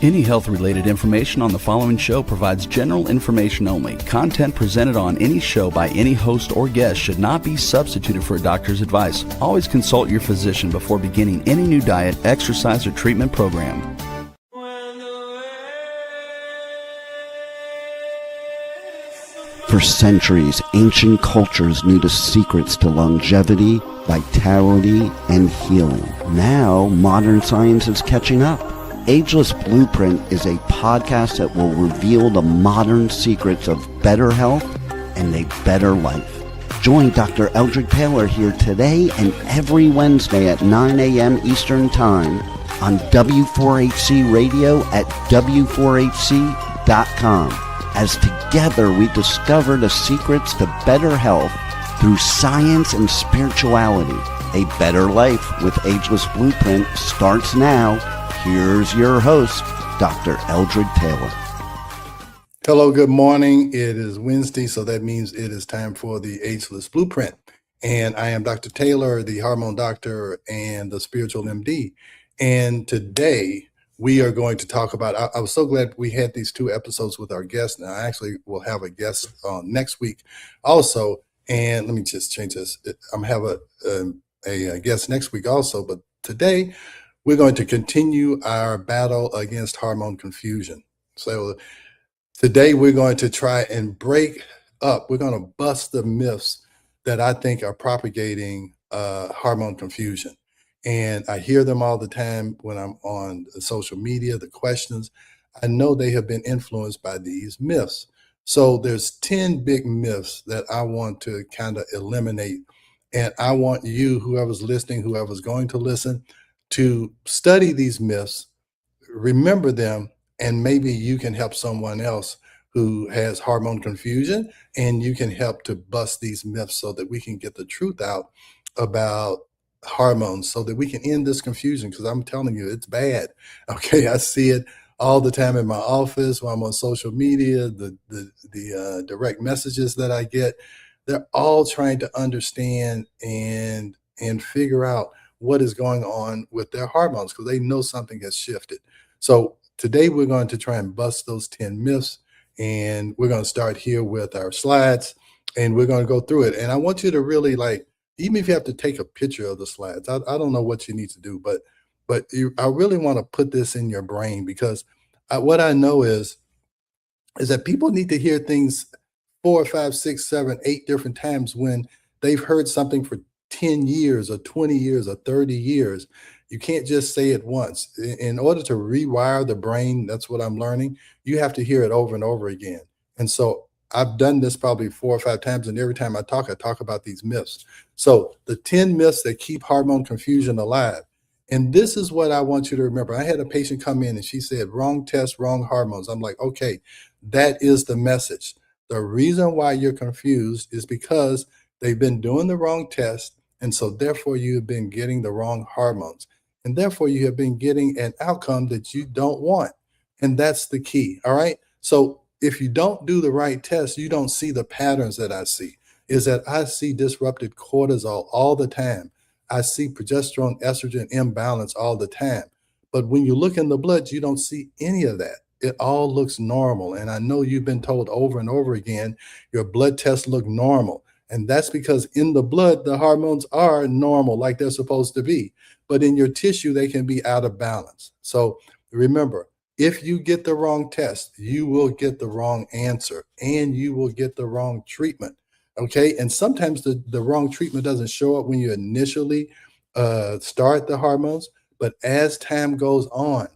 Any health-related information on the following show provides general information only. Content presented on any show by any host or guest should not be substituted for a doctor's advice. Always consult your physician before beginning any new diet, exercise, or treatment program. For centuries, ancient cultures knew the secrets to longevity, vitality, and healing. Now, modern science is catching up. Ageless Blueprint is a podcast that will reveal the modern secrets of better health and a better life. Join Dr. Eldred Taylor here today and every Wednesday at 9 a.m. Eastern Time on W4HC Radio at W4HC.com. As together we discover the secrets to better health through science and spirituality. A better life with Ageless Blueprint starts now. Here's your host, Dr. Eldred Taylor. Hello, good morning. It is Wednesday, so that means it is time for the Ageless Blueprint. And I am Dr. Taylor, the hormone doctor and the spiritual MD. And today we are going to talk about, I was so glad we had these two episodes with our guests. Now, I actually will have a guest next week also. And let me just change this. I'm going to have a guest next week also, but today we're going to continue our battle against hormone confusion. So today we're going to try and break up, we're going to bust the myths that I think are propagating hormone confusion. And I hear them all the time when I'm on social media, the questions. I know they have been influenced by these myths. So there's 10 big myths that I want to kind of eliminate. And I want you, whoever's listening, whoever's going to listen, to study these myths, remember them, and maybe you can help someone else who has hormone confusion, and you can help to bust these myths so that we can get the truth out about hormones so that we can end this confusion, because I'm telling you, it's bad. Okay, I see it all the time in my office, when I'm on social media, the direct messages that I get, they're all trying to understand and figure out what is going on with their hormones, because they know something has shifted. So today we're going to try and bust those 10 myths, and we're going to start here with our slides, and we're going to go through it. And I want you to really, like, even if you have to take a picture of the slides, I don't know what you need to do, but I really want to put this in your brain, because what I know is that people need to hear things 4, 5, 6, 7, 8 different times when they've heard something for 10 years or 20 years or 30 years. You can't just say it once. In order to rewire the brain, that's what I'm learning, you have to hear it over and over again. And so I've done this probably 4 or 5 times, and every time I talk about these myths. So the 10 myths that keep hormone confusion alive. And this is what I want you to remember. I had a patient come in and she said, wrong test, wrong hormones. I'm like, okay, that is the message. The reason why you're confused is because they've been doing the wrong test. And so therefore you have been getting the wrong hormones. And therefore you have been getting an outcome that you don't want. And that's the key. All right. So if you don't do the right test, you don't see the patterns that I see. Is that I see disrupted cortisol all the time. I see progesterone, estrogen imbalance all the time. But when you look in the blood, you don't see any of that. It all looks normal. And I know you've been told over and over again, your blood tests look normal. And that's because in the blood, the hormones are normal, like they're supposed to be. But in your tissue, they can be out of balance. So remember, if you get the wrong test, you will get the wrong answer, and you will get the wrong treatment. Okay. And sometimes the wrong treatment doesn't show up when you initially start the hormones. But as time goes on,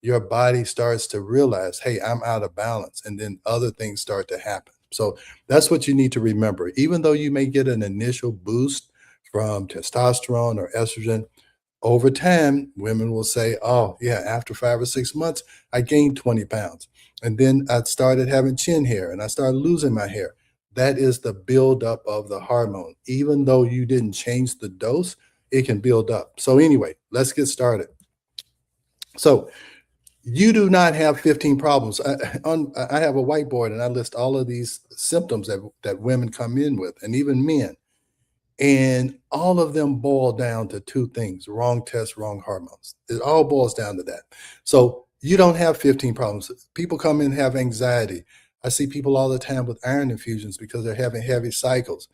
your body starts to realize, hey, I'm out of balance. And then other things start to happen. So that's what you need to remember. Even though you may get an initial boost from testosterone or estrogen, over time, women will say, oh, yeah, after 5 or 6 months, I gained 20 pounds. And then I started having chin hair and I started losing my hair. That is the buildup of the hormone. Even though you didn't change the dose, it can build up. So anyway, let's get started. So you do not have 15 problems. I have a whiteboard and I list all of these symptoms that women come in with, and even men. And all of them boil down to two things: wrong test, wrong hormones. It all boils down to that. So You don't have 15 problems. People come in and have anxiety. I see people all the time with iron infusions because they're having heavy cycles,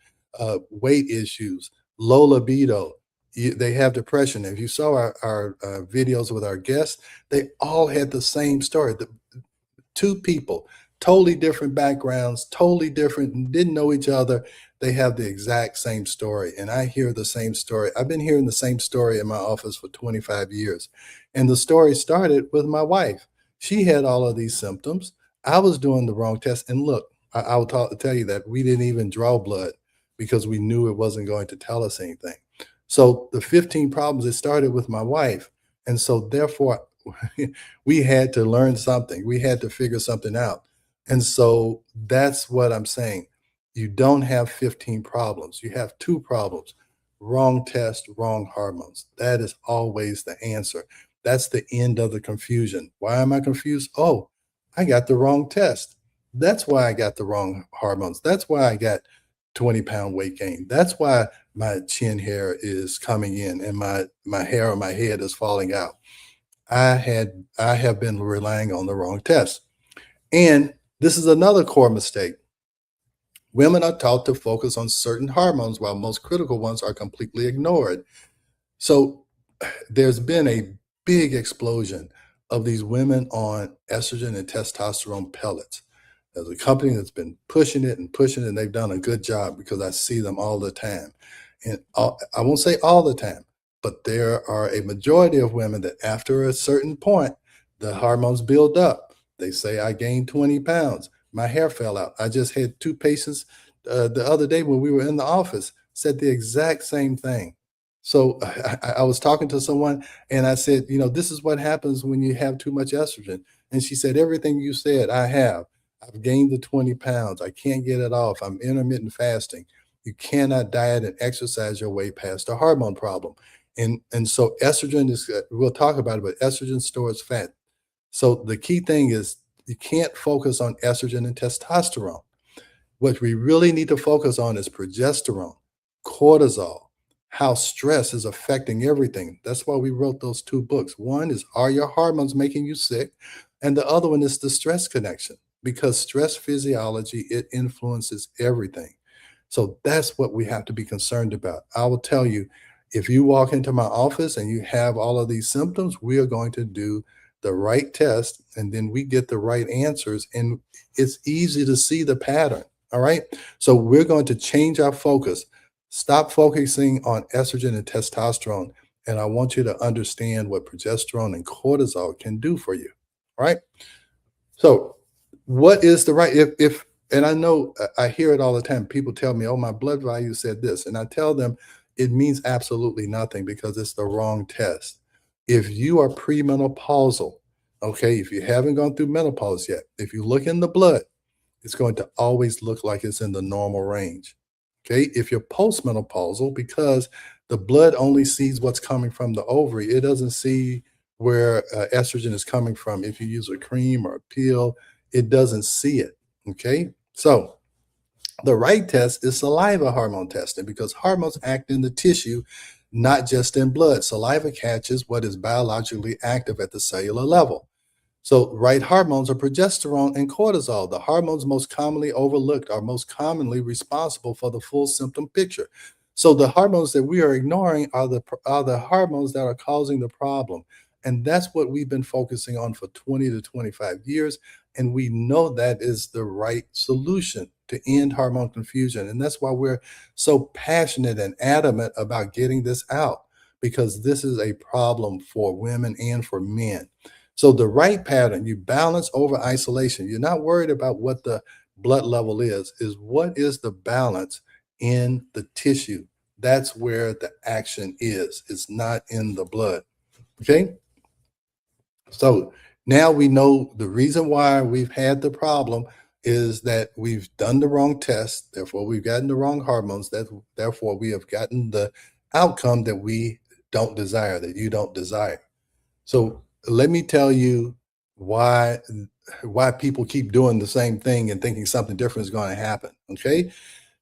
weight issues, low libido. They have depression. If you saw our videos with our guests, they all had the same story. Two people, totally different backgrounds, totally different, didn't know each other. They have the exact same story. And I hear the same story. I've been hearing the same story in my office for 25 years. And the story started with my wife. She had all of these symptoms. I was doing the wrong test. And look, I will tell you that we didn't even draw blood because we knew it wasn't going to tell us anything. So the 15 problems, it started with my wife. And so therefore, we had to learn something. We had to figure something out. And so that's what I'm saying. You don't have 15 problems. You have two problems. Wrong test, wrong hormones. That is always the answer. That's the end of the confusion. Why am I confused? Oh, I got the wrong test. That's why I got the wrong hormones. That's why I got 20-pound weight gain. That's why my chin hair is coming in and my hair on my head is falling out. I have been relying on the wrong test. And this is another core mistake. Women are taught to focus on certain hormones while most critical ones are completely ignored. So there's been a big explosion of these women on estrogen and testosterone pellets. There's a company that's been pushing it, and they've done a good job because I see them all the time. And I won't say all the time, but there are a majority of women that after a certain point, the hormones build up. They say, I gained 20 pounds. My hair fell out. I just had two patients the other day when we were in the office said the exact same thing. So I was talking to someone and I said, this is what happens when you have too much estrogen. And she said, everything you said, I have. I've gained the 20 pounds. I can't get it off. I'm intermittent fasting. You cannot diet and exercise your way past a hormone problem. And so estrogen is, we'll talk about it, but estrogen stores fat. So the key thing is you can't focus on estrogen and testosterone. What we really need to focus on is progesterone, cortisol, how stress is affecting everything. That's why we wrote those two books. One is, are your hormones making you sick? And the other one is the stress connection, because stress physiology, it influences everything. So that's what we have to be concerned about. I will tell you, if you walk into my office and you have all of these symptoms, we are going to do the right test and then we get the right answers. And it's easy to see the pattern. All right. So we're going to change our focus. Stop focusing on estrogen and testosterone. And I want you to understand what progesterone and cortisol can do for you. All right. So what is the right, if and I know I hear it all the time. People tell me, oh, my blood value said this. And I tell them it means absolutely nothing because it's the wrong test. If you are premenopausal, okay, if you haven't gone through menopause yet, if you look in the blood, it's going to always look like it's in the normal range. Okay, if you're postmenopausal, because the blood only sees what's coming from the ovary, it doesn't see where estrogen is coming from. If you use a cream or a pill, it doesn't see it. Okay, so the right test is saliva hormone testing because hormones act in the tissue, not just in blood. Saliva catches what is biologically active at the cellular level. So right hormones are progesterone and cortisol. The hormones most commonly overlooked are most commonly responsible for the full symptom picture. So the hormones that we are ignoring are the hormones that are causing the problem. And that's what we've been focusing on for 20 to 25 years. And we know that is the right solution to end hormone confusion. And that's why we're so passionate and adamant about getting this out, because this is a problem for women and for men. So the right pattern, you balance over isolation. You're not worried about what the blood level is what is the balance in the tissue. That's where the action is. It's not in the blood. Okay. So now we know the reason why we've had the problem is that we've done the wrong test. Therefore, we've gotten the wrong hormones. Therefore, we have gotten the outcome that we don't desire, that you don't desire. So let me tell you why people keep doing the same thing and thinking something different is going to happen. Okay.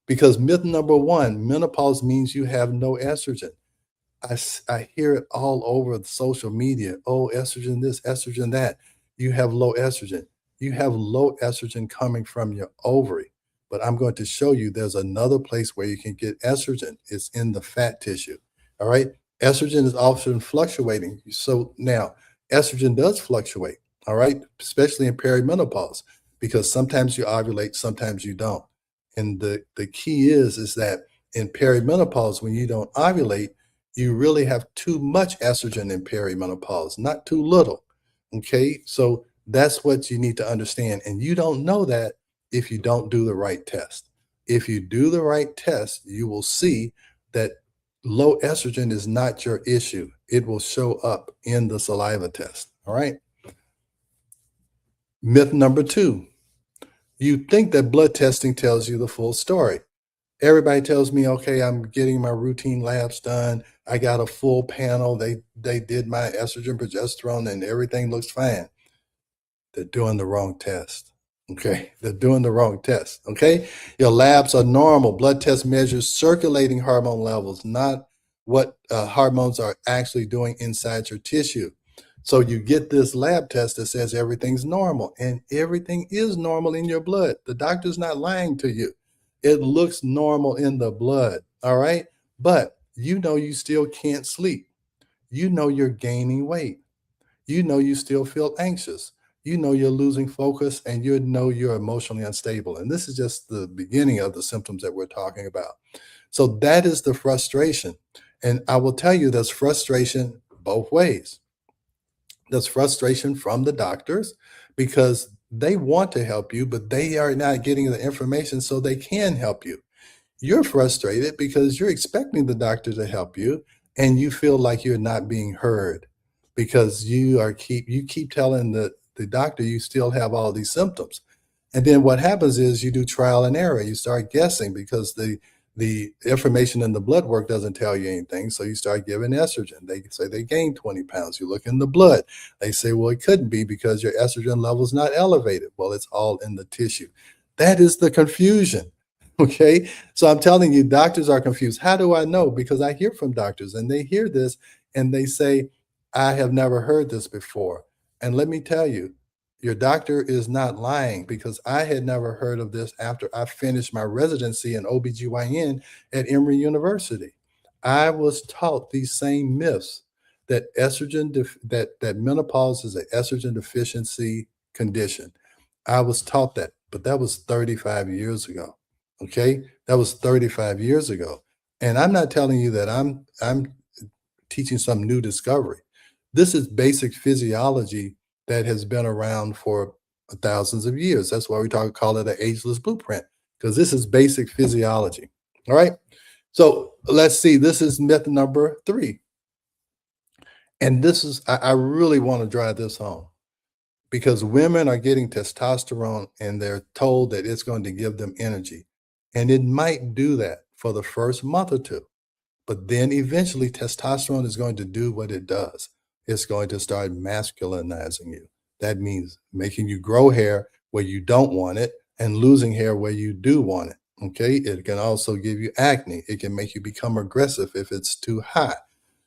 Because myth number one, menopause means you have no estrogen. I hear it all over social media. Oh, estrogen this, estrogen that. you have low estrogen. You have low estrogen coming from your ovary. But I'm going to show you there's another place where you can get estrogen. It's in the fat tissue. All right. Estrogen is often fluctuating. So now estrogen does fluctuate. All right. Especially in perimenopause, because sometimes you ovulate, sometimes you don't. And the key is that in perimenopause, when you don't ovulate, you really have too much estrogen in perimenopause, not too little. Okay. So that's what you need to understand. And you don't know that if you don't do the right test. If you do the right test, you will see that low estrogen is not your issue. It will show up in the saliva test. All right. Myth number 2, you think that blood testing tells you the full story. Everybody tells me, okay, I'm getting my routine labs done. I got a full panel. They did my estrogen, progesterone, and everything looks fine. They're doing the wrong test. Okay, they're doing the wrong test. Okay, your labs are normal. Blood test measures circulating hormone levels, not what hormones are actually doing inside your tissue. So you get this lab test that says everything's normal, and everything is normal in your blood. The doctor's not lying to you. It looks normal in the blood. All right, but you know you still can't sleep. You know you're gaining weight. You know you still feel anxious. You know you're losing focus, and you know you're emotionally unstable. And this is just the beginning of the symptoms that we're talking about. So that is the frustration. And I will tell you there's frustration both ways. There's frustration from the doctors because they want to help you, but they are not getting the information so they can help you. You're frustrated because you're expecting the doctor to help you and you feel like you're not being heard because you keep telling the doctor you still have all these symptoms. And then what happens is you do trial and error. You start guessing because the information in the blood work doesn't tell you anything. So you start giving estrogen. They say they gained 20 pounds. You look in the blood. They say, well, it couldn't be because your estrogen level is not elevated. Well, it's all in the tissue. That is the confusion. Okay. So I'm telling you, doctors are confused. How do I know? Because I hear from doctors and they hear this and they say, I have never heard this before. And let me tell you, your doctor is not lying because I had never heard of this after I finished my residency in OBGYN at Emory University. I was taught these same myths that that menopause is an estrogen deficiency condition. I was taught that, but that was 35 years ago. Okay? That was 35 years ago. And I'm not telling you that I'm teaching some new discovery. This is basic physiology that has been around for thousands of years. That's why call it an ageless blueprint, because this is basic physiology. All right. So let's see. This is myth number 3. And this is, I really want to drive this home because women are getting testosterone and they're told that it's going to give them energy. And it might do that for the first month or two. But then eventually testosterone is going to do what it does. It's going to start masculinizing you. That means making you grow hair where you don't want it and losing hair where you do want it. Okay. It can also give you acne. It can make you become aggressive if it's too high.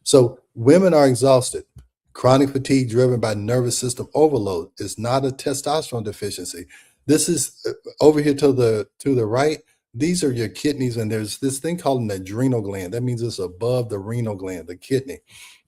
So women are exhausted. Chronic fatigue driven by nervous system overload is not a testosterone deficiency. This is over here to the right. These are your kidneys, and there's this thing called an adrenal gland. That means it's above the renal gland, the kidney.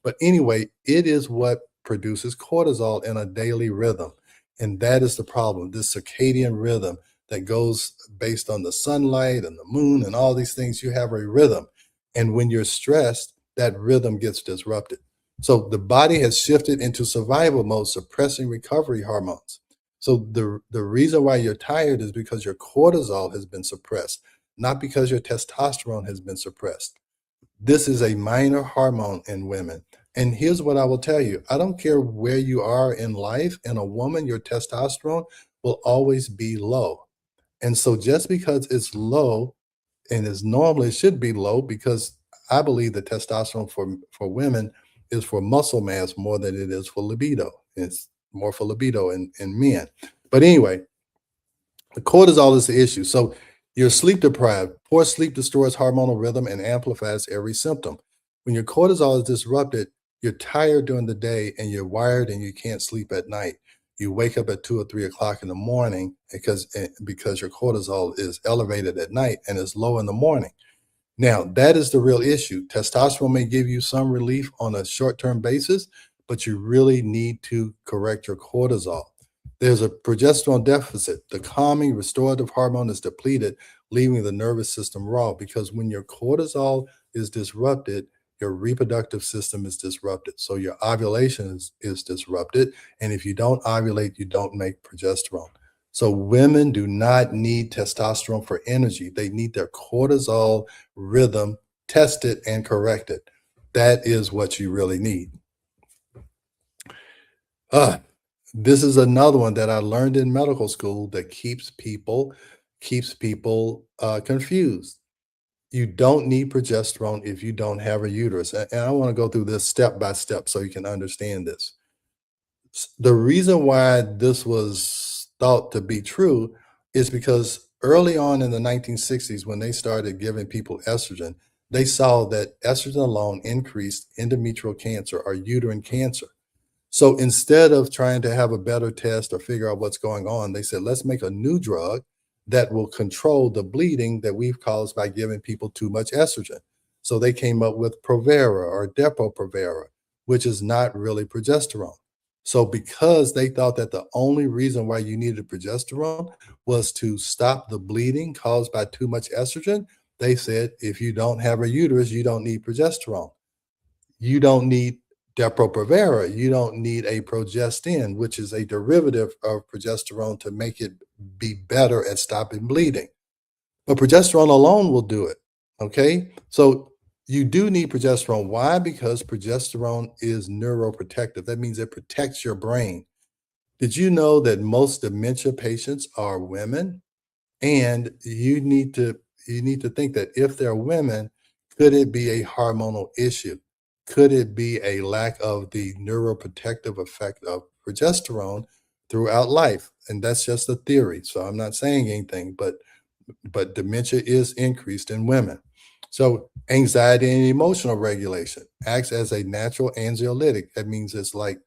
But anyway, it is what produces cortisol in a daily rhythm. And that is the problem, this circadian rhythm that goes based on the sunlight and the moon and all these things. You have a rhythm. And when you're stressed, that rhythm gets disrupted. So the body has shifted into survival mode, suppressing recovery hormones. So the reason why you're tired is because your cortisol has been suppressed, not because your testosterone has been suppressed. This is a minor hormone in women. And here's what I will tell you. I don't care where you are in life. In a woman, your testosterone will always be low. And so just because it's low and is normal, it should be low because I believe the testosterone for women is for muscle mass more than it is for libido. It's more for libido in men. But anyway, the cortisol is the issue. So you're sleep deprived. Poor sleep destroys hormonal rhythm and amplifies every symptom. When your cortisol is disrupted, you're tired during the day and you're wired and you can't sleep at night. you wake up at 2 or 3 o'clock in the morning because your cortisol is elevated at night and is low in the morning. Now, that is the real issue. Testosterone may give you some relief on a short-term basis, but you really need to correct your cortisol. There's a progesterone deficit. The calming restorative hormone is depleted, leaving the nervous system raw, because when your cortisol is disrupted, your reproductive system is disrupted. So your ovulation is disrupted. And if you don't ovulate, you don't make progesterone. So women do not need testosterone for energy. They need their cortisol rhythm tested and corrected. That is what you really need. This is another one that I learned in medical school that keeps people confused. You don't need progesterone if you don't have a uterus. And I want to go through this step by step so you can understand this. The reason why this was thought to be true is because early on in the 1960s, when they started giving people estrogen, they saw that estrogen alone increased endometrial cancer or uterine cancer. So instead of trying to have a better test or figure out what's going on, they said, let's make a new drug that will control the bleeding that we've caused by giving people too much estrogen. So they came up with Provera or Depo-Provera, which is not really progesterone. So because they thought that the only reason why you needed progesterone was to stop the bleeding caused by too much estrogen, they said, if you don't have a uterus, you don't need progesterone. You don't need Depo-Provera. You don't need a progestin, which is a derivative of progesterone to make it be better at stopping bleeding. But progesterone alone will do it. Okay. So you do need progesterone. Why? Because progesterone is neuroprotective. That means it protects your brain. Did you know that most dementia patients are women? And you need to think that if they're women, could it be a hormonal issue? Could it be a lack of the neuroprotective effect of progesterone throughout life? And that's just a theory. So I'm not saying anything, but dementia is increased in women. So anxiety and emotional regulation acts as a natural anxiolytic. That means it's like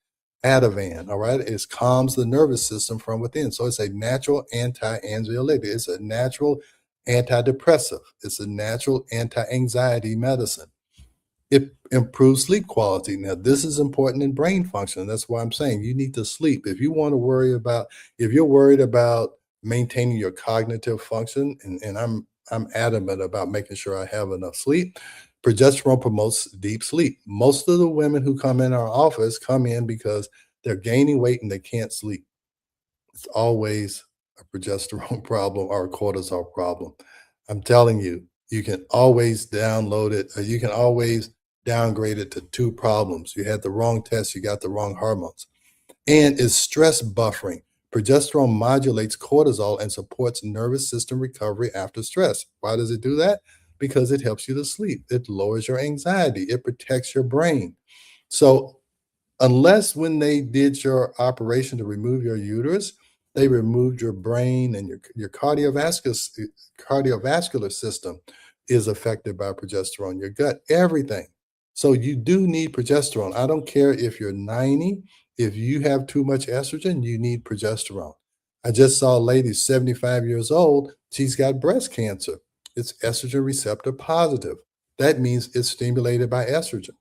Ativan, all right? It calms the nervous system from within. So it's a natural anti-anxiolytic. It's a natural antidepressive. It's a natural anti-anxiety medicine. It improves sleep quality. Now, this is important in brain function. That's why I'm saying you need to sleep. If you're worried about maintaining your cognitive function, and I'm adamant about making sure I have enough sleep, progesterone promotes deep sleep. Most of the women who come in our office come in because they're gaining weight and they can't sleep. It's always a progesterone problem or a cortisol problem. I'm telling you, you can always download it, or you can always downgrade it to two problems. You had the wrong test, you got the wrong hormones. And is stress buffering. Progesterone modulates cortisol and supports nervous system recovery after stress. Why does it do that? Because it helps you to sleep. It lowers your anxiety. It protects your brain. So unless when they did your operation to remove your uterus, they removed your brain and your cardiovascular system is affected by progesterone, your gut, everything. So you do need progesterone. I don't care if you're 90, if you have too much estrogen, you need progesterone. I just saw a lady, 75 years old, she's got breast cancer. It's estrogen receptor positive. That means it's stimulated by estrogen.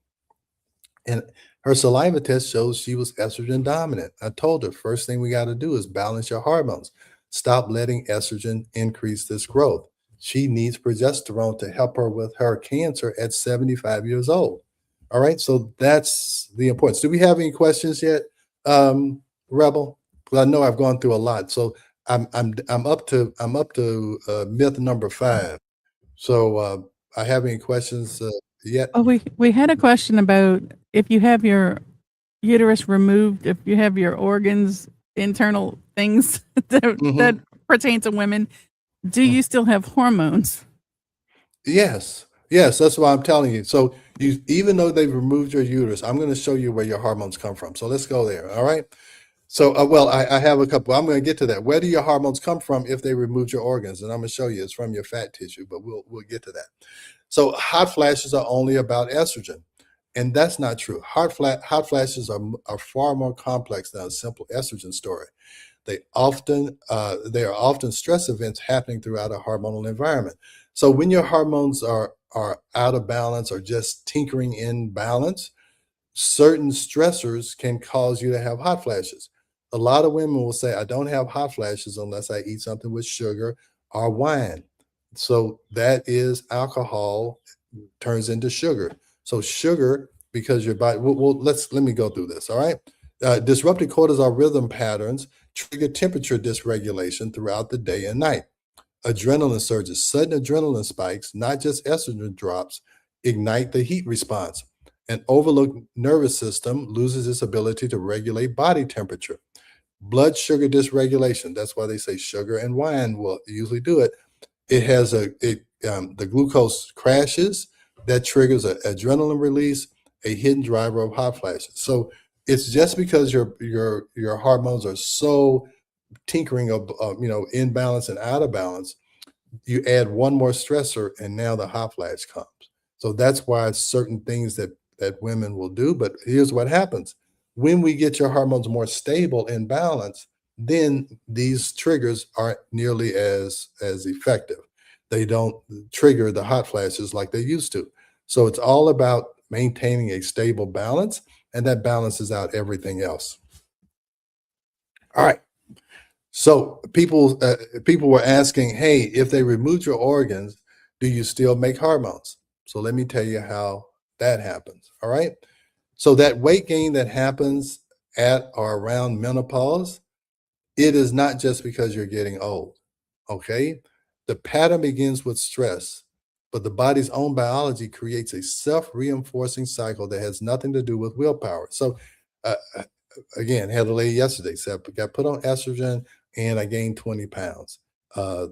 And her saliva test shows she was estrogen dominant. I told her, first thing we got to do is balance your hormones. Stop letting estrogen increase this growth. She needs progesterone to help her with her cancer at 75 years old. All right, so that's the importance. Do we have any questions yet, Rebel? Well, I know I've gone through a lot, so I'm up to myth number 5. So I have any questions yet? Oh, we had a question about if you have your uterus removed, if you have your organs, internal things that pertain to women, do you still have hormones? Yes, that's what I'm telling you. So even though they've removed your uterus, I'm going to show you where your hormones come from. So let's go there. All right. So, I have a couple. I'm going to get to that. Where do your hormones come from if they removed your organs? And I'm going to show you it's from your fat tissue, but we'll get to that. So hot flashes are only about estrogen. And that's not true. Hot flashes are far more complex than a simple estrogen story. They are often stress events happening throughout a hormonal environment. So when your hormones are out of balance or just tinkering in balance, certain stressors can cause you to have hot flashes. A lot of women will say, I don't have hot flashes unless I eat something with sugar or wine. So that is alcohol turns into sugar. So sugar, because your body, let me go through this. All right. Disrupted cortisol rhythm patterns trigger temperature dysregulation throughout the day and night. Adrenaline surges, sudden adrenaline spikes, not just estrogen drops, ignite the heat response. An overlooked nervous system loses its ability to regulate body temperature. Blood sugar dysregulation. That's why they say sugar and wine will usually do it. It has the glucose crashes that triggers an adrenaline release, a hidden driver of hot flashes. So it's just because your hormones are so tinkering of imbalance and out of balance, you add one more stressor and now the hot flash comes. So that's why certain things that women will do. But here's what happens: when we get your hormones more stable in balance, then these triggers aren't nearly as effective. They don't trigger the hot flashes like they used to. So it's all about maintaining a stable balance, and that balances out everything else. All right. So people were asking, hey, if they removed your organs, do you still make hormones? So let me tell you how that happens. All right. So that weight gain that happens at or around menopause, it is not just because you're getting old. Okay. The pattern begins with stress, but the body's own biology creates a self-reinforcing cycle that has nothing to do with willpower. So uh, again, had a lady yesterday said, got put on estrogen and I gained 20 pounds.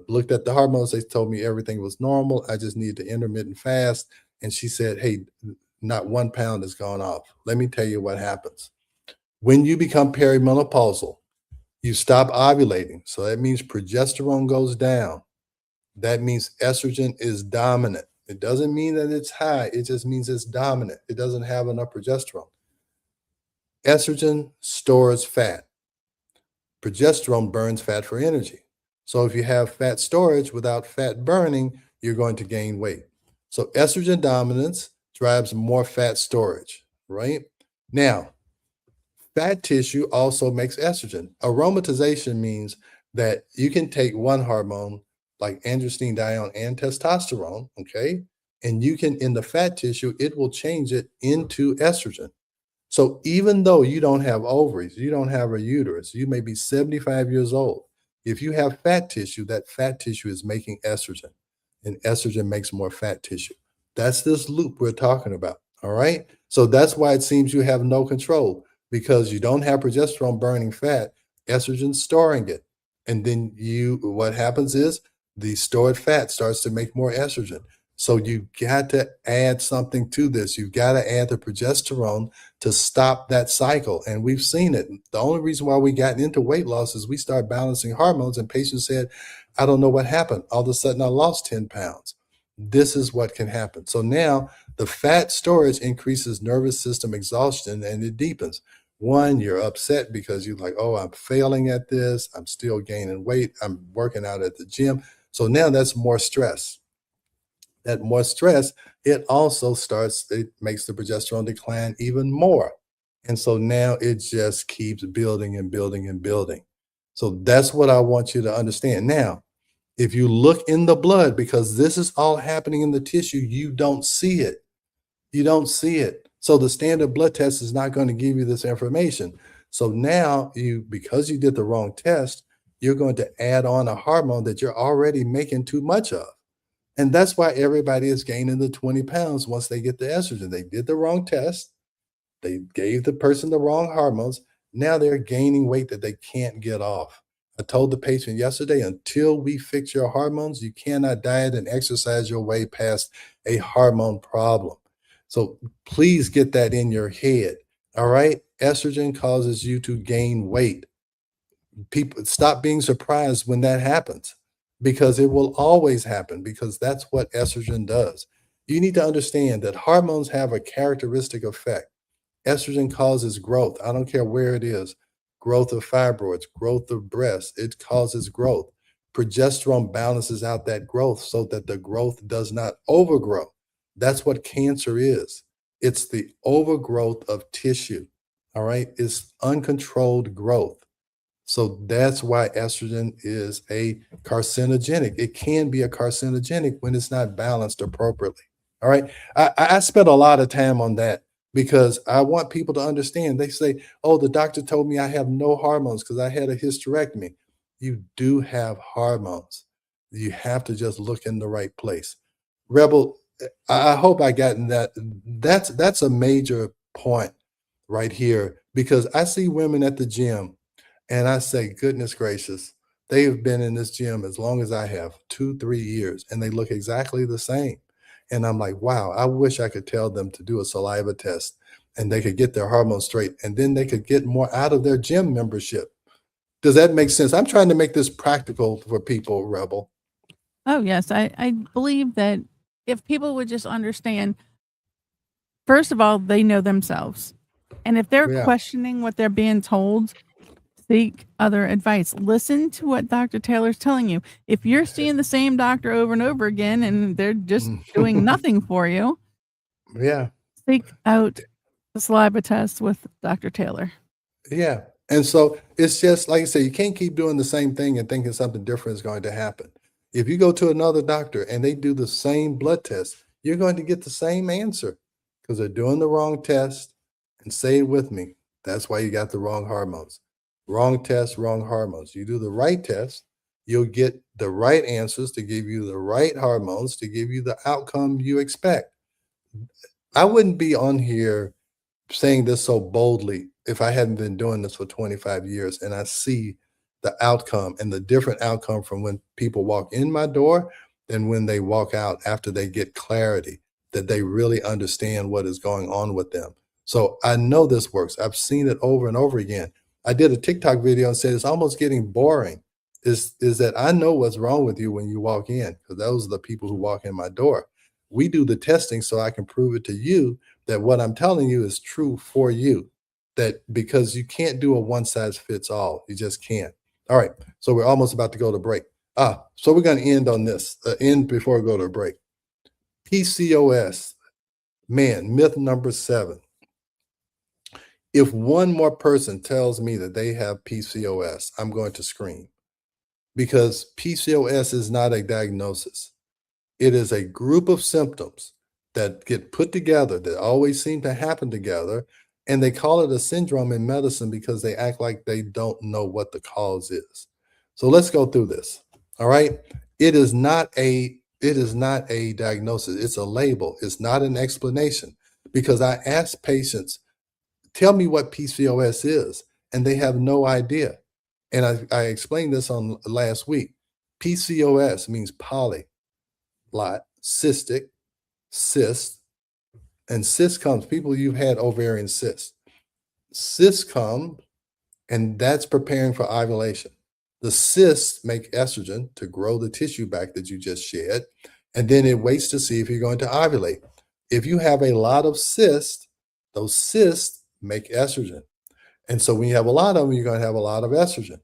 Looked at the hormones, they told me everything was normal. I just needed to intermittent fast. And she said, hey, not 1 pound has gone off. Let me tell you what happens. When you become perimenopausal, you stop ovulating. So that means progesterone goes down. That means estrogen is dominant. It doesn't mean that it's high. It just means it's dominant. It doesn't have enough progesterone. Estrogen stores fat. Progesterone burns fat for energy. So if you have fat storage without fat burning, you're going to gain weight. So estrogen dominance drives more fat storage, right? Now, fat tissue also makes estrogen. Aromatization means that you can take one hormone like androstenedione and testosterone, okay? And you can, in the fat tissue, it will change it into estrogen. So even though you don't have ovaries, you don't have a uterus, you may be 75 years old. If you have fat tissue, that fat tissue is making estrogen, and estrogen makes more fat tissue. That's this loop we're talking about. All right. So that's why it seems you have no control, because you don't have progesterone burning fat, estrogen storing it. And then what happens is the stored fat starts to make more estrogen. So you got to add something to this. You've got to add the progesterone to stop that cycle. And we've seen it. The only reason why we got into weight loss is we started balancing hormones, and patients said, I don't know what happened. All of a sudden I lost 10 pounds. This is what can happen. So now the fat storage increases nervous system exhaustion and it deepens. One, you're upset because you're like, oh, I'm failing at this. I'm still gaining weight. I'm working out at the gym. So now that's more stress. That more stress, it makes the progesterone decline even more. And so now it just keeps building and building and building. So that's what I want you to understand. Now, if you look in the blood, because this is all happening in the tissue, you don't see it. You don't see it. So the standard blood test is not going to give you this information. So now because you did the wrong test, you're going to add on a hormone that you're already making too much of. And that's why everybody is gaining the 20 pounds once they get the estrogen. They did the wrong test. They gave the person the wrong hormones. Now they're gaining weight that they can't get off. I told the patient yesterday, until we fix your hormones, you cannot diet and exercise your way past a hormone problem. So please get that in your head. All right. Estrogen causes you to gain weight. People stop being surprised when that happens, because it will always happen, because that's what estrogen does. You need to understand that hormones have a characteristic effect. Estrogen causes growth. I don't care where it is. Growth of fibroids, growth of breasts, it causes growth. Progesterone balances out that growth so that the growth does not overgrow. That's what cancer is. It's the overgrowth of tissue. All right. It's uncontrolled growth. So that's why estrogen is a carcinogenic. It can be a carcinogenic when it's not balanced appropriately. All right. I spent a lot of time on that because I want people to understand. They say, oh, the doctor told me I have no hormones because I had a hysterectomy. You do have hormones. You have to just look in the right place. Rebel, I hope I gotten that. That's a major point right here because I see women at the gym and I say, goodness gracious, they have been in this gym as long as I have, 2, 3 years, and they look exactly the same. And I'm like, wow, I wish I could tell them to do a saliva test and they could get their hormones straight and then they could get more out of their gym membership. Does that make sense? I'm trying to make this practical for people, Rebel. Oh, yes. I believe that if people would just understand, first of all, they know themselves. And if they're Yeah. questioning what they're being told, seek other advice. Listen to what Dr. Taylor's telling you. If you're seeing the same doctor over and over again and they're just doing nothing for you, Yeah. seek out the saliva test with Dr. Taylor. Yeah. And so it's just like I say, you can't keep doing the same thing and thinking something different is going to happen. If you go to another doctor and they do the same blood test, you're going to get the same answer because they're doing the wrong test. And say it with me. That's why you got the wrong hormones. Wrong test, wrong hormones. You do the right test, you'll get the right answers to give you the right hormones to give you the outcome you expect. I wouldn't be on here saying this so boldly if I hadn't been doing this for 25 years and I see the outcome and the different outcome from when people walk in my door than when they walk out after they get clarity that they really understand what is going on with them. So I know this works. I've seen it over and over again. I did a TikTok video and said it's almost getting boring. Is that I know what's wrong with you when you walk in because those are the people who walk in my door. We do the testing so I can prove it to you that what I'm telling you is true for you. That because you can't do a one size fits all. You just can't. All right. So we're almost about to go to break. So we're going to end on this, end before we go to a break. PCOS, man, myth number 7. If one more person tells me that they have PCOS, I'm going to scream because PCOS is not a diagnosis. It is a group of symptoms that get put together that always seem to happen together. And they call it a syndrome in medicine because they act like they don't know what the cause is. So let's go through this. All right. It is not a diagnosis. It's a label. It's not an explanation because I ask patients, tell me what PCOS is, and they have no idea. And I explained this on last week. PCOS means poly, lot, cystic, cyst, and cyst comes, people you've had ovarian cysts. Cyst come, and that's preparing for ovulation. The cysts make estrogen to grow the tissue back that you just shed, and then it waits to see if you're going to ovulate. If you have a lot of cysts, those cysts make estrogen. And so when you have a lot of them, you're going to have a lot of estrogen.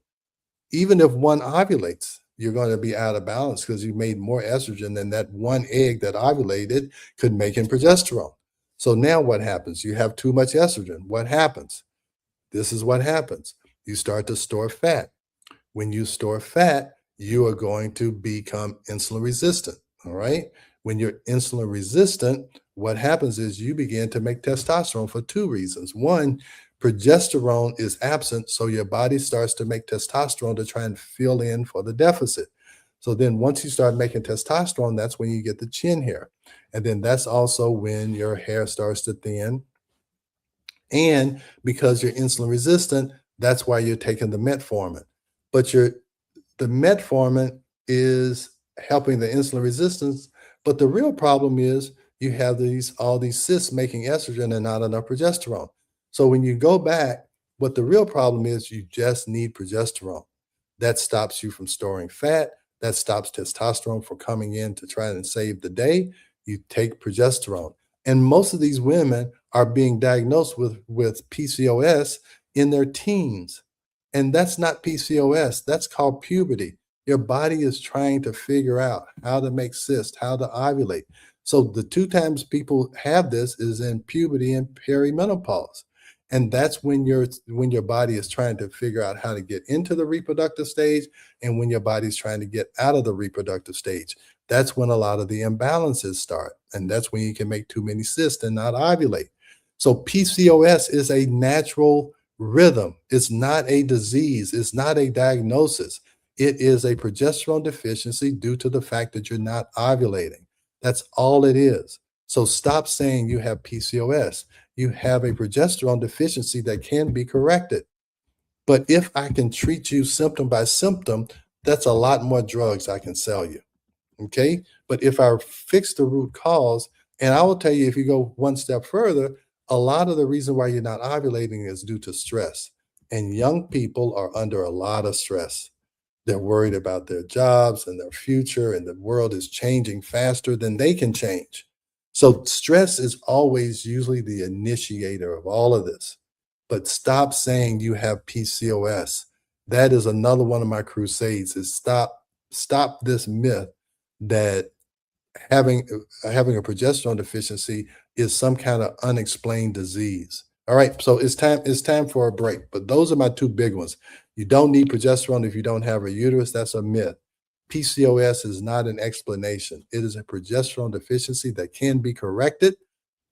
Even if one ovulates, you're going to be out of balance because you made more estrogen than that one egg that ovulated could make in progesterone. So now what happens? You have too much estrogen. What happens? This is what happens. You start to store fat. When you store fat, you are going to become insulin resistant. All right. When you're insulin resistant, what happens is you begin to make testosterone for 2 reasons. One, progesterone is absent, so your body starts to make testosterone to try and fill in for the deficit. So then once you start making testosterone, that's when you get the chin hair. And then that's also when your hair starts to thin. And because you're insulin resistant, that's why you're taking the metformin. But the metformin is helping the insulin resistance. But the real problem is you have all these cysts making estrogen and not enough progesterone. So when you go back, what the real problem is, you just need progesterone. That stops you from storing fat. That stops testosterone from coming in to try and save the day. you take progesterone. And most of these women are being diagnosed with PCOS in their teens. And that's not PCOS, that's called puberty. Your body is trying to figure out how to make cysts, how to ovulate. So the two times people have this is in puberty and perimenopause. And that's when your body is trying to figure out how to get into the reproductive stage and when your body's trying to get out of the reproductive stage. That's when a lot of the imbalances start. And that's when you can make too many cysts and not ovulate. So PCOS is a natural rhythm. It's not a disease. It's not a diagnosis. It is a progesterone deficiency due to the fact that you're not ovulating. That's all it is. So stop saying you have PCOS. You have a progesterone deficiency that can be corrected. But if I can treat you symptom by symptom, that's a lot more drugs I can sell you. Okay. But if I fix the root cause, and I will tell you, if you go one step further, a lot of the reason why you're not ovulating is due to stress. And young people are under a lot of stress. They're worried about their jobs and their future, and the world is changing faster than they can change. So stress is always usually the initiator of all of this. But stop saying you have PCOS. That is another one of my crusades, is stop this myth that having a progesterone deficiency is some kind of unexplained disease. All right, so it's time for a break. But those are my two big ones. You don't need progesterone if you don't have a uterus. That's a myth. PCOS is not an explanation. It is a progesterone deficiency that can be corrected.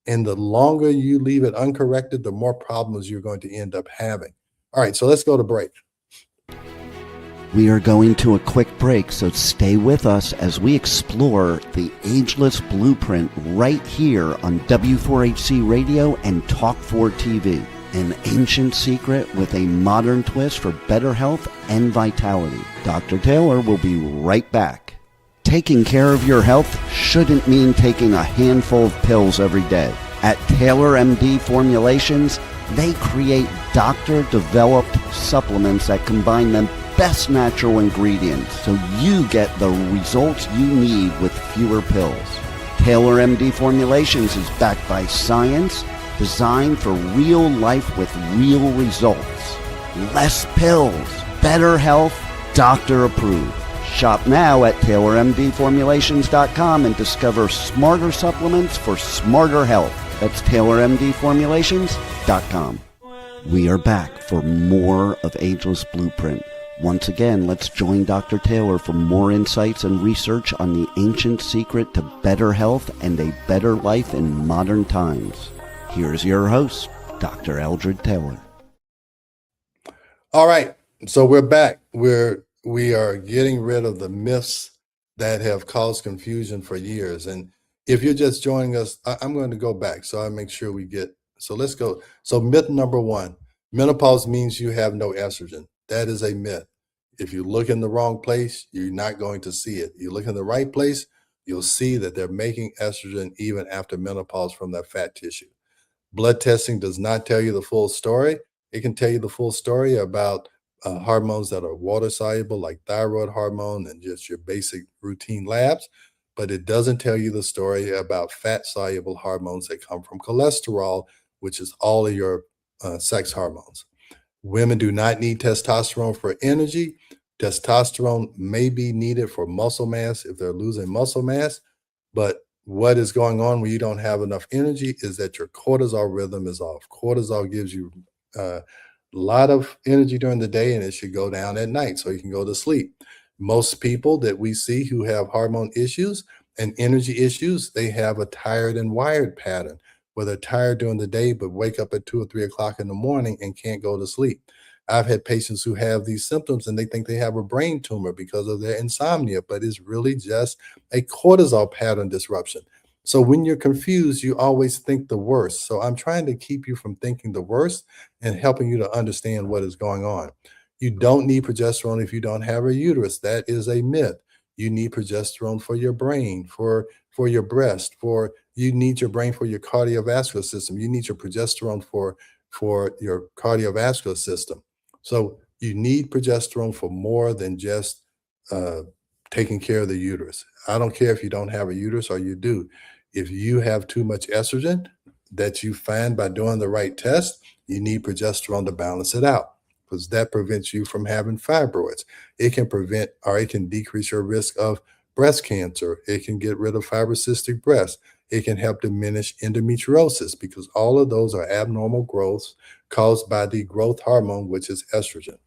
And the longer you leave it uncorrected, the more problems you're going to end up having. All right, so let's go to break. We are going to a quick break, so stay with us as we explore the ageless blueprint right here on W4HC Radio and Talk4 TV. An ancient secret with a modern twist for better health and vitality. Dr. Taylor will be right back. Taking care of your health shouldn't mean taking a handful of pills every day. At Taylor MD Formulations, they create doctor-developed supplements that combine the best natural ingredients so you get the results you need with fewer pills. Taylor MD Formulations is backed by science, designed for real life with real results. Less pills, better health, doctor approved. Shop now at TaylorMDFormulations.com and discover smarter supplements for smarter health. That's TaylorMDFormulations.com. We are back for more of Ageless Blueprint. Once again, let's join Dr. Taylor for more insights and research on the ancient secret to better health and a better life in modern times. Here's your host, Dr. Eldred Taylor. All right, so we're back. We are getting rid of the myths that have caused confusion for years. And if you're just joining us, I'm going to go back so I make sure we get. So let's go. So myth number one: menopause means you have no estrogen. That is a myth. If you look in the wrong place, you're not going to see it. You look in the right place, you'll see that they're making estrogen even after menopause from that fat tissue. Blood testing does not tell you the full story. It can tell you the full story about hormones that are water soluble, like thyroid hormone and just your basic routine labs, but it doesn't tell you the story about fat soluble hormones that come from cholesterol, which is all of your sex hormones. Women do not need testosterone for energy. Testosterone may be needed for muscle mass if they're losing muscle mass, but what is going on when you don't have enough energy is that your cortisol rhythm is off. Cortisol gives you a lot of energy during the day, and it should go down at night so you can go to sleep. Most people that we see who have hormone issues and energy issues, they have a tired and wired pattern where they're tired during the day but wake up at 2 or 3 o'clock in the morning and can't go to sleep. I've had patients who have these symptoms and they think they have a brain tumor because of their insomnia, but it's really just a cortisol pattern disruption. So when you're confused, you always think the worst. So I'm trying to keep you from thinking the worst and helping you to understand what is going on. You don't need progesterone if you don't have a uterus. That is a myth. You need progesterone for your brain, for your breast, you need your brain for your cardiovascular system. You need your progesterone for your cardiovascular system. So you need progesterone for more than just taking care of the uterus. I don't care if you don't have a uterus or you do. If you have too much estrogen that you find by doing the right test, you need progesterone to balance it out, because that prevents you from having fibroids. It can prevent, or it can decrease your risk of breast cancer. It can get rid of fibrocystic breast. It can help diminish endometriosis, because all of those are abnormal growths caused by the growth hormone, which is estrogen.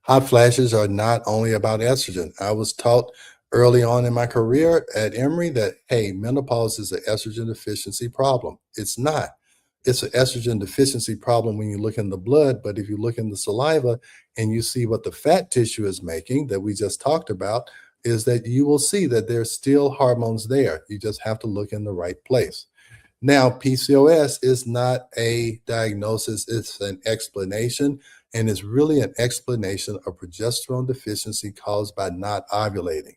Hot flashes are not only about estrogen. I was taught early on in my career at Emory that, hey, menopause is an estrogen deficiency problem. It's not. It's an estrogen deficiency problem when you look in the blood, but if you look in the saliva and you see what the fat tissue is making that we just talked about, is that you will see that there's still hormones there. You just have to look in the right place. Now, PCOS is not a diagnosis, it's an explanation, and it's really an explanation of progesterone deficiency caused by not ovulating.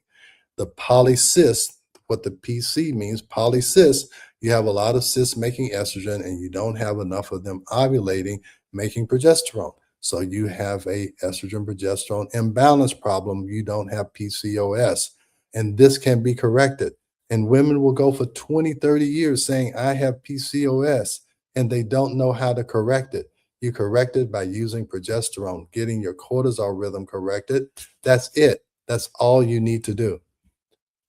The polycyst, what the PC means, polycyst, you have a lot of cysts making estrogen and you don't have enough of them ovulating, making progesterone. So you have a estrogen progesterone imbalance problem. You don't have PCOS. And this can be corrected. And women will go for 20, 30 years saying, I have PCOS, and they don't know how to correct it. You correct it by using progesterone, getting your cortisol rhythm corrected. That's it. That's all you need to do.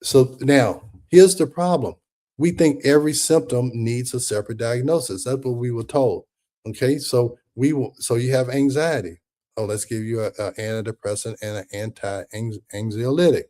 So now, here's the problem. We think every symptom needs a separate diagnosis. That's what we were told. Okay, so you have anxiety. Oh, let's give you an antidepressant and an anti-anxiolytic.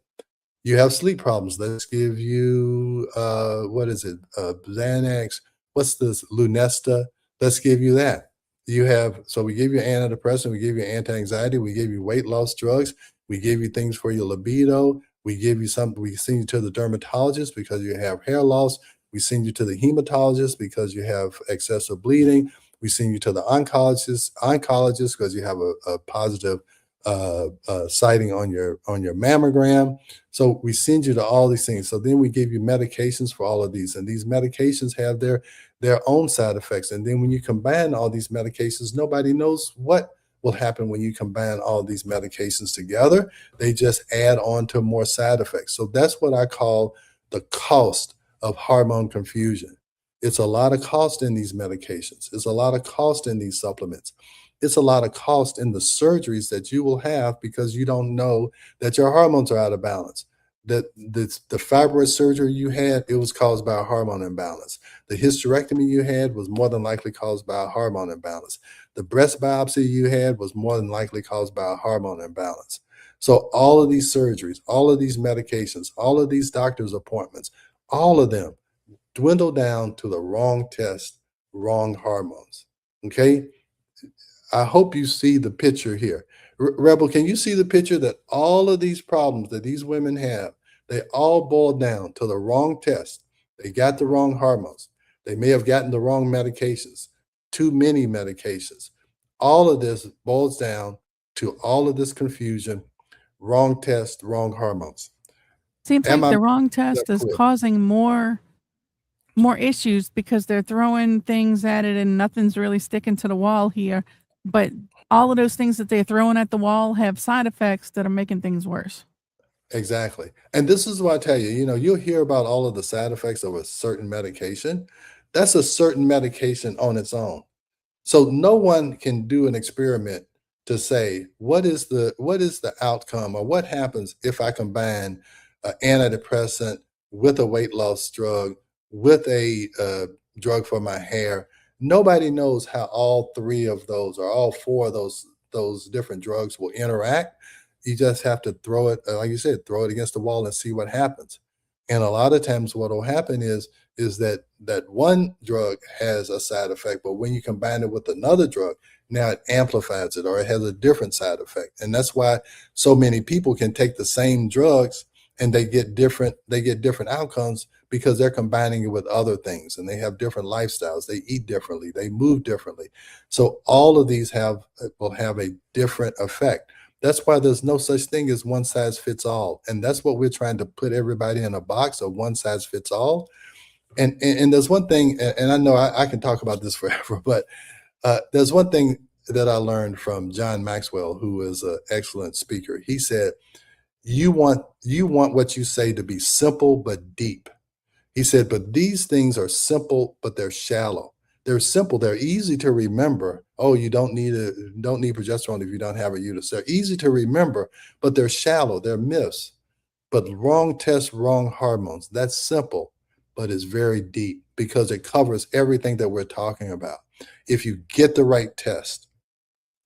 You have sleep problems. Let's give you what is it? Xanax. What's this? Lunesta. Let's give you that. We give you antidepressant, we give you anti-anxiety, we give you weight loss drugs, we give you things for your libido, we send you to the dermatologist because you have hair loss, we send you to the hematologist because you have excessive bleeding, we send you to the oncologist because you have a positive sighting on your mammogram. So we send you to all these things. So then we give you medications for all of these, and these medications have their own side effects. And then when you combine all these medications, nobody knows what will happen when you combine all these medications together. They just add on to more side effects. So that's what I call the cost of hormone confusion. It's a lot of cost in these medications. It's a lot of cost in these supplements. It's a lot of cost in the surgeries that you will have because you don't know that your hormones are out of balance. That the fibroid surgery you had, it was caused by a hormone imbalance. The hysterectomy you had was more than likely caused by a hormone imbalance. The breast biopsy you had was more than likely caused by a hormone imbalance. So all of these surgeries, all of these medications, all of these doctor's appointments, all of them dwindle down to the wrong test, wrong hormones. Okay? I hope you see the picture here. Rebel, can you see the picture that all of these problems that these women have, they all boil down to the wrong test. They got the wrong hormones. They may have gotten the wrong medications, too many medications. All of this boils down to all of this confusion, wrong test, wrong hormones. Seems like the wrong test is causing more issues because they're throwing things at it and nothing's really sticking to the wall here. But all of those things that they're throwing at the wall have side effects that are making things worse. Exactly. And this is what I tell you, you'll hear about all of the side effects of a certain medication. That's a certain medication on its own. So no one can do an experiment to say what is the outcome or what happens if I combine an antidepressant with a weight loss drug with a drug for my hair. Nobody knows how all three of those or all four of those different drugs will interact. You just have to throw it, like you said, throw it against the wall and see what happens. And a lot of times what will happen is that one drug has a side effect, but when you combine it with another drug, now it amplifies it or it has a different side effect. And that's why so many people can take the same drugs and they get different outcomes because they're combining it with other things and they have different lifestyles. They eat differently, they move differently. So all of these will have a different effect. That's why there's no such thing as one size fits all. And that's what we're trying to put everybody in a box of one size fits all. And there's one thing, and I know I can talk about this forever, but there's one thing that I learned from John Maxwell, who is an excellent speaker. He said, you want what you say to be simple but deep. He said, but these things are simple, but they're shallow. They're simple. They're easy to remember. Oh, you don't need progesterone if you don't have a uterus. They're easy to remember, but they're shallow. They're myths. But wrong test, wrong hormones. That's simple, but it's very deep because it covers everything that we're talking about. If you get the right test,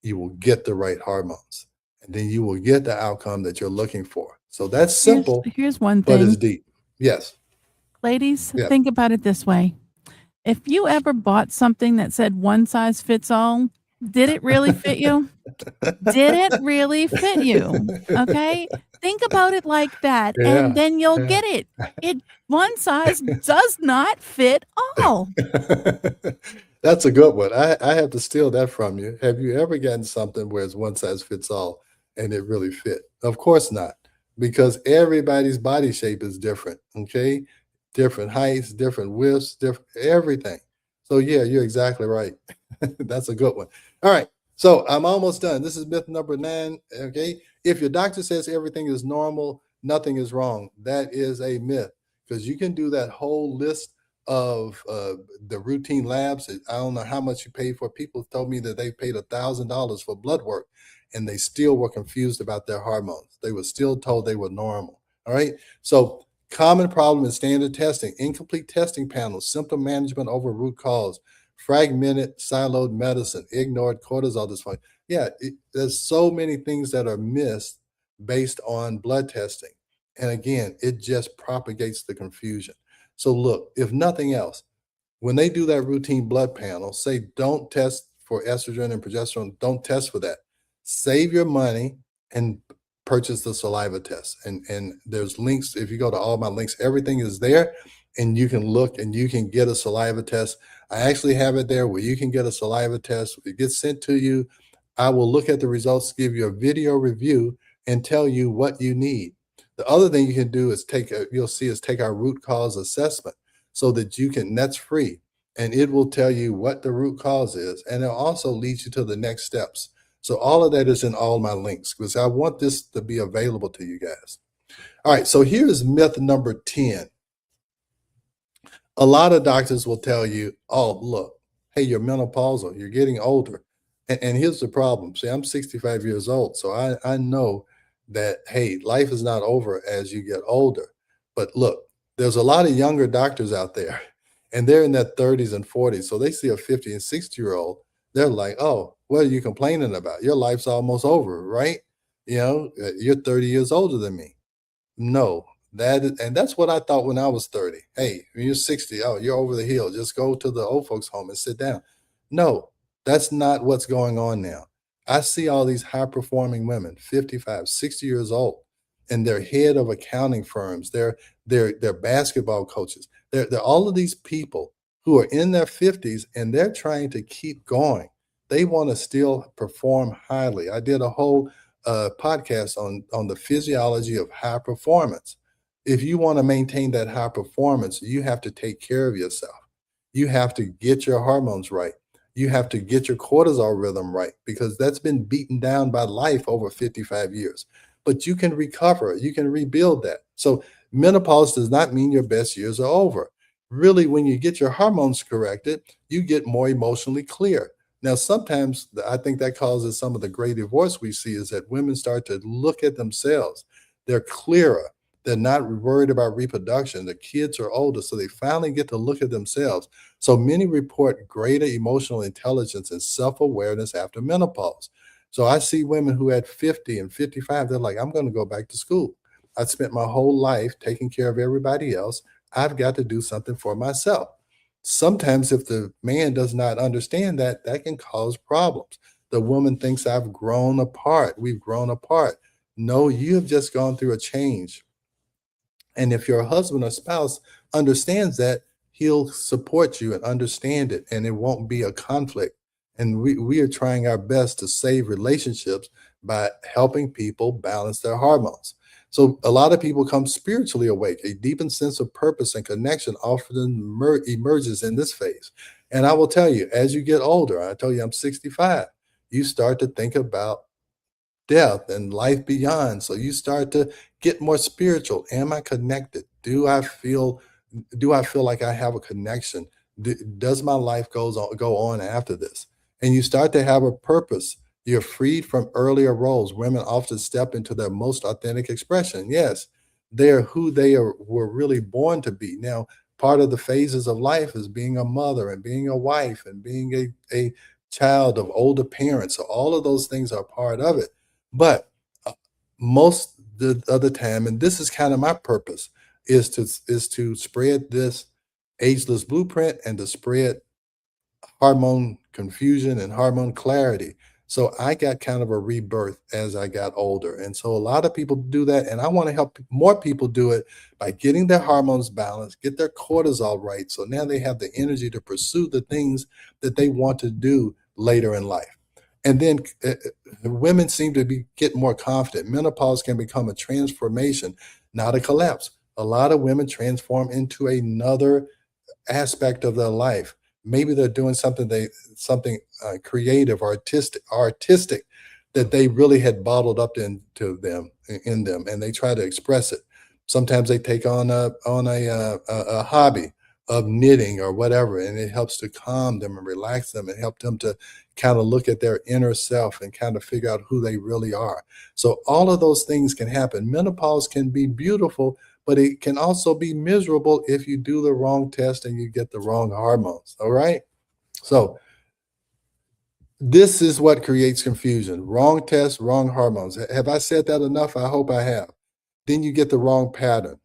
you will get the right hormones, and then you will get the outcome that you're looking for. So that's simple, Here's one but it's thing. deep. Yes. Ladies, Yeah. think about it this way. If you ever bought something that said one size fits all, did it really fit you? Did it really fit you? Okay? Think about it like that, and Yeah. then you'll Yeah. get it. One size does not fit all. That's a good one. I have to steal that from you. Have you ever gotten something where it's one size fits all and it really fit? Of course not, because everybody's body shape is different. Okay. Different heights, different widths, different everything. So, yeah, you're exactly right. That's a good one. All right. So, I'm almost done. This is myth number 9. Okay. If your doctor says everything is normal, nothing is wrong. That is a myth because you can do that whole list of the routine labs. I don't know how much you pay for. People told me that they paid $1,000 for blood work and they still were confused about their hormones. They were still told they were normal. All right. So, common problem in standard testing, incomplete testing panels, symptom management over root cause, fragmented, siloed medicine, ignored cortisol dysfunction. Yeah, there's so many things that are missed based on blood testing. And again, it just propagates the confusion. So look, if nothing else, when they do that routine blood panel, say don't test for estrogen and progesterone, don't test for that. Save your money and purchase the saliva test. And there's links. If you go to all my links, everything is there and you can look and you can get a saliva test. I actually have it there where you can get a saliva test. It gets sent to you. I will look at the results, give you a video review, and tell you what you need. The other thing you can do is take our root cause assessment so that you can, that's free, and it will tell you what the root cause is, and it'll also lead you to the next steps. So all of that is in all my links because I want this to be available to you guys. All right, so here's myth number 10. A lot of doctors will tell you, oh, look, hey, you're menopausal, you're getting older. And here's the problem. See, I'm 65 years old, so I know that, hey, life is not over as you get older. But look, there's a lot of younger doctors out there, and they're in their 30s and 40s. So they see a 50 and 60-year-old, they're like, oh, what are you complaining about? Your life's almost over, right? You're 30 years older than me. No, and that's what I thought when I was 30. Hey, when you're 60, oh, you're over the hill. Just go to the old folks home and sit down. No, that's not what's going on now. I see all these high performing women, 55, 60 years old, and they're head of accounting firms. They're basketball coaches. They're all of these people who are in their 50s and they're trying to keep going. They want to still perform highly. I did a whole podcast on the physiology of high performance. If you want to maintain that high performance, you have to take care of yourself. You have to get your hormones right. You have to get your cortisol rhythm right because that's been beaten down by life over 55 years. But you can recover, you can rebuild that. So menopause does not mean your best years are over. Really, when you get your hormones corrected, you get more emotionally clear. Now, sometimes I think that causes some of the great divorce we see is that women start to look at themselves. They're clearer. They're not worried about reproduction. The kids are older, so they finally get to look at themselves. So many report greater emotional intelligence and self-awareness after menopause. So I see women who at 50 and 55, they're like, I'm going to go back to school. I spent my whole life taking care of everybody else. I've got to do something for myself. Sometimes if the man does not understand that, that can cause problems. The woman thinks I've grown apart. We've grown apart. No, you have just gone through a change. And if your husband or spouse understands that, he'll support you and understand it, and it won't be a conflict. And we are trying our best to save relationships by helping people balance their hormones. So a lot of people come spiritually awake. A deepened sense of purpose and connection often emerges in this phase. And I will tell you, as you get older, I tell you I'm 65, you start to think about death and life beyond. So you start to get more spiritual. Am I connected? Do I feel Do I feel like I have a connection? Does my life go on after this? And you start to have a purpose. You're freed from earlier roles. Women often step into their most authentic expression. Yes, they're who were really born to be. Now, part of the phases of life is being a mother and being a wife and being a child of older parents. So all of those things are part of it. But most of the time, and this is kind of my purpose, is to spread this ageless blueprint and to spread hormone confusion and hormone clarity. So I got kind of a rebirth as I got older. And so a lot of people do that. And I want to help more people do it by getting their hormones balanced, get their cortisol right. So now they have the energy to pursue the things that they want to do later in life. And then women seem to get more confident. Menopause can become a transformation, not a collapse. A lot of women transform into another aspect of their life. Maybe they're doing something creative, artistic that they really had bottled up in them, and they try to express it. Sometimes they take on a hobby of knitting or whatever, and it helps to calm them and relax them and help them to kind of look at their inner self and kind of figure out who they really are. So all of those things can happen. Menopause can be beautiful, but it can also be miserable if you do the wrong test and you get the wrong hormones. All right. So this is what creates confusion. Wrong test, wrong hormones. Have I said that enough? I hope I have. Then you get the wrong pattern.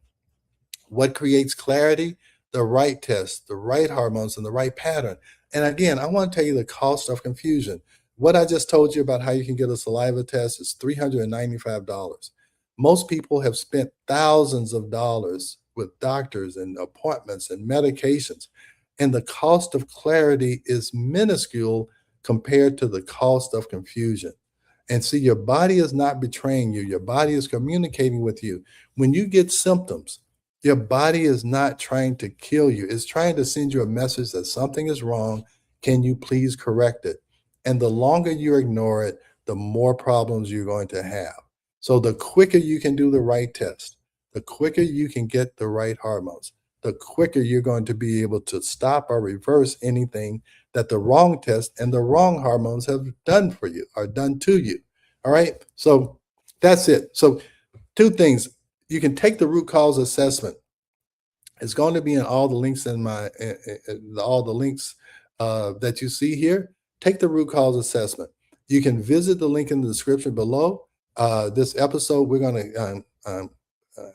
What creates clarity? The right test, the right hormones, and the right pattern. And again, I want to tell you the cost of confusion. What I just told you about how you can get a saliva test is $395. Most people have spent thousands of dollars with doctors and appointments and medications, and the cost of clarity is minuscule compared to the cost of confusion. And see, your body is not betraying you, your body is communicating with you. When you get symptoms, your body is not trying to kill you, it's trying to send you a message that something is wrong. Can you please correct it? And the longer you ignore it, the more problems you're going to have. So the quicker you can do the right test, the quicker you can get the right hormones, the quicker you're going to be able to stop or reverse anything that the wrong test and the wrong hormones have done for you or done to you. All right. So that's it. So two things. You can take the root cause assessment. It's going to be in all the links in all the links that you see here. Take the root cause assessment. You can visit the link in the description below. This episode, we're going to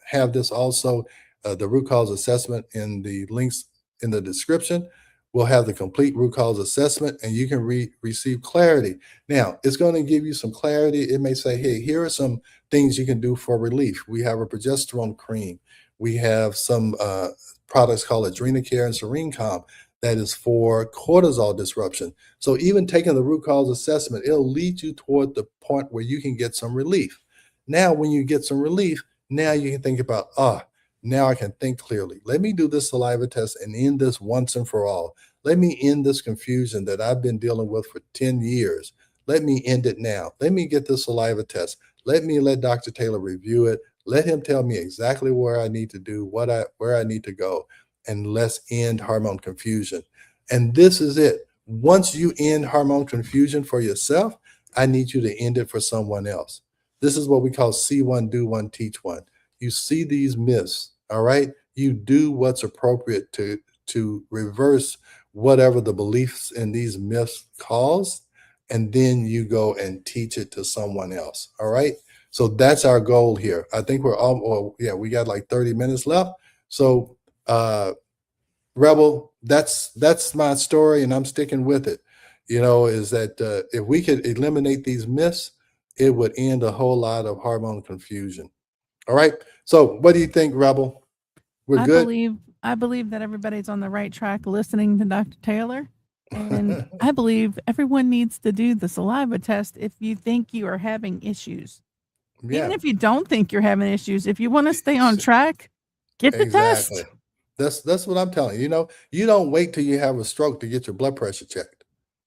have this also, the root cause assessment in the links in the description. We'll have the complete root cause assessment and you can receive clarity. Now, it's going to give you some clarity. It may say, hey, here are some things you can do for relief. We have a progesterone cream. We have some products called Adrenacare and Serene Calm that is for cortisol disruption. So even taking the root cause assessment, it'll lead you toward the point where you can get some relief. Now, when you get some relief, now you can think about, now I can think clearly. Let me do this saliva test and end this once and for all. Let me end this confusion that I've been dealing with for 10 years. Let me end it now. Let me get this saliva test. Let Dr. Taylor review it. Let him tell me exactly where I need to do, where I need to go, and let's end hormone confusion. And this is it. Once you end hormone confusion for yourself, I need you to end it for someone else. This is what we call see one, do one, teach one. You see these myths, all right? You do what's appropriate to reverse whatever the beliefs in these myths cause, and then you go and teach it to someone else, all right? So that's our goal here. I think we got like 30 minutes left. So Rebel, that's my story and I'm sticking with it. Is that if we could eliminate these myths, it would end a whole lot of hormone confusion. All right. So what do you think, Rebel? We're good? I believe that everybody's on the right track listening to Dr. Taylor. And I believe everyone needs to do the saliva test if you think you are having issues. Yeah. Even if you don't think you're having issues, if you want to stay on track, get the test. That's what I'm telling you. You don't wait till you have a stroke to get your blood pressure checked.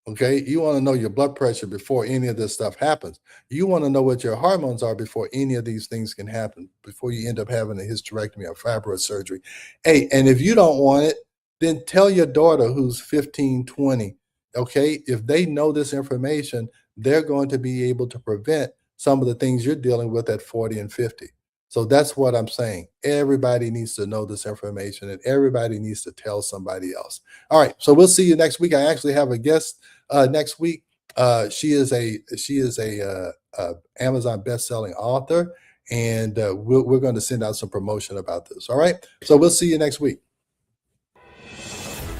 Okay, you want to know your blood pressure before any of this stuff happens. You want to know what your hormones are before any of these things can happen, before you end up having a hysterectomy or fibroid surgery. Hey, and if you don't want it, then tell your daughter who's 15, 20, okay? If they know this information, they're going to be able to prevent some of the things you're dealing with at 40 and 50. So that's what I'm saying. Everybody needs to know this information, and everybody needs to tell somebody else. All right, so we'll see you next week. I actually have a guest next week. She is a Amazon best-selling author, and we're going to send out some promotion about this. All right, so we'll see you next week.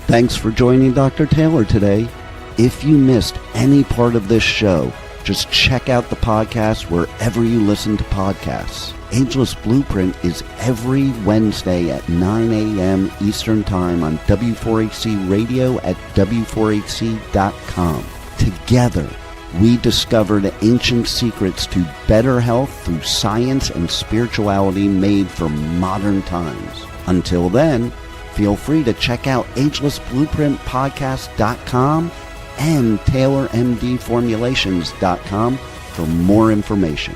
Thanks for joining Dr. Taylor today. If you missed any part of this show, just check out the podcast wherever you listen to podcasts. Ageless Blueprint is every Wednesday at 9 a.m. Eastern Time on W4HC Radio at W4HC.com. Together, we discover the ancient secrets to better health through science and spirituality made for modern times. Until then, feel free to check out agelessblueprintpodcast.com and TaylorMDFormulations.com for more information.